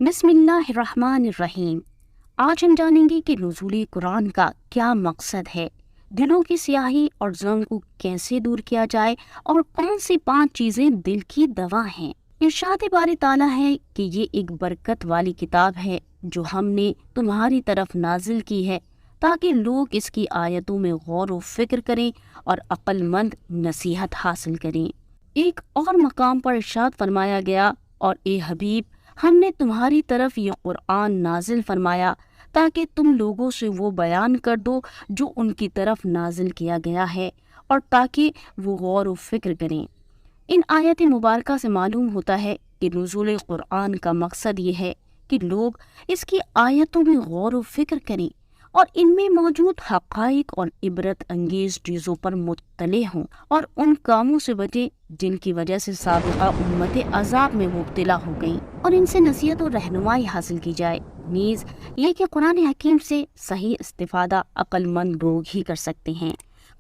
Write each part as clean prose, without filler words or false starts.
बिस्मिल्लाहिर्रहमानिर्रहीम। आज हम जानेंगे कि नुज़ूल कुरान का क्या मकसद है, दिलों की स्याही और ज़ंग को कैसे दूर किया जाए और कौन सी 5 चीज़ें दिल की दवा हैं। इरशाद बारी ताला है कि ये एक बरकत वाली किताब है जो हमने तुम्हारी तरफ नाजिल की है ताकि लोग इसकी आयतों में गौर व फिक्र करें और अक्लमंद नसीहत हासिल करें। एक और मकाम पर इरशाद फरमाया गया, और ए हबीब, हमने तुम्हारी तरफ ये कुरान नाजिल फरमाया ताकि तुम लोगों से वो बयान कर दो जो उनकी तरफ नाजिल किया गया है और ताकि वो गौर व फिक्र करें। इन आयत मुबारका से मालूम होता है कि नुज़ूल कुरान का मकसद ये है कि लोग इसकी आयतों में गौर व फिक्र करें और इनमें मौजूद हक़ाइक़ और इबरत अंगेज़ चीज़ों पर मुत्तले हों और उन कामों से बचें जिनकी वजह से साबिक़ा उम्मतें अज़ाब में मुब्तला हो गईं, और इनसे नसीहत और रहनुमाई हासिल की जाए। नीज़ ये कि कुरान हकीम से सही इस्तिफ़ादा अक्लमंद लोग ही कर सकते हैं।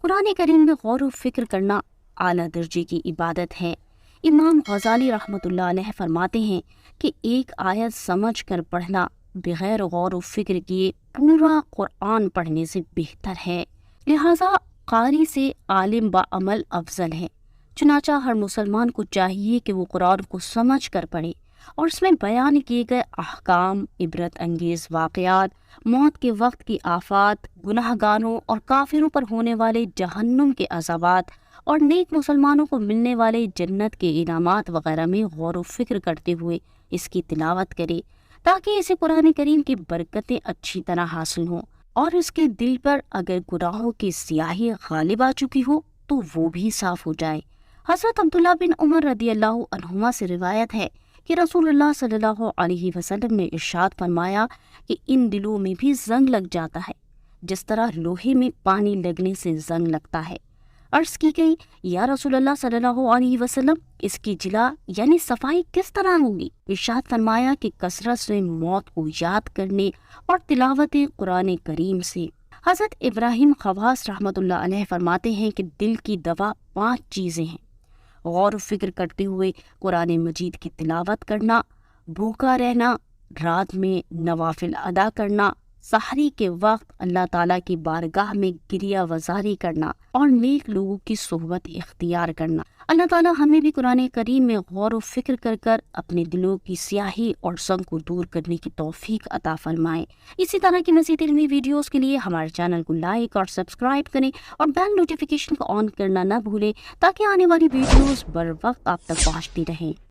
कुरान करीम में गौर व फिक्र करना आला दर्जे की इबादत है। इमाम गज़ाली रहमतुल्लाह अलैह फरमाते हैं कि एक आयत समझ कर पढ़ना बग़ैर गौर व फिक्र किए पूरा कुरान पढ़ने से बेहतर है। लिहाजा कारी से आलिम बाअमल अफजल है। चुनाचा हर मुसलमान को चाहिए कि वो कुरान को समझ कर पढ़े और इसमें बयान किए गए अहकाम, इबरत अंगेज़ वाक़यात, मौत के वक्त की आफात, गुनाहगारों और काफिरों पर होने वाले जहन्नुम के अज़ाबात और नेक मुसलमानों को मिलने वाले जन्नत के इनामात वगैरह में गौर व फिक्र करते हुए इसकी तिलावत करे ताकि इसे कुरान करीम की बरकतें अच्छी तरह हासिल हों और इसके दिल पर अगर गुनाहों की स्याही गालिब आ चुकी हो तो वो भी साफ हो जाए। हज़रत अब्दुल्लाह बिन उमर रदियल्लाहु अन्हुमा से रिवायत है कि रसूलुल्लाह सल्लल्लाहु अलैहि वसल्लम ने इरशाद फरमाया कि इन दिलों में भी जंग लग जाता है जिस तरह लोहे में पानी लगने से जंग लगता है। अर्ज़ की गई, या रसूलुल्लाह सल्लल्लाहु अलैहि वसल्लम, इसकी जिला यानी सफाई किस तरह होगी? इरशाद फरमाया कि कसरत से मौत को याद करने और तिलावत कुरान करीम से। हज़रत इब्राहिम खवास रहमतुल्लाह अलैह फरमाते हैं कि दिल की दवा 5 चीज़ें हैं: गौर फिक्र करते हुए कुरान मजीद की तिलावत करना, भूखा रहना, रात में नवाफिल अदा करना, सहरी के वक्त अल्लाह ताला की बारगाह में गिरिया वजारी करना और नेक लोगों की सोहबत इख्तियार करना। अल्लाह ताला हमें भी कुरान करीम में गौर व फिक्र कर कर अपने दिलों की स्याही और संग को दूर करने की तौफीक अता फरमाए। इसी तरह की मज़ीद इल्मी वीडियोस के लिए हमारे चैनल को लाइक और सब्सक्राइब करें और बेल नोटिफिकेशन को ऑन करना न भूलें ताकि आने वाली वीडियोस बर वक्त आप तक पहुँचती रहें।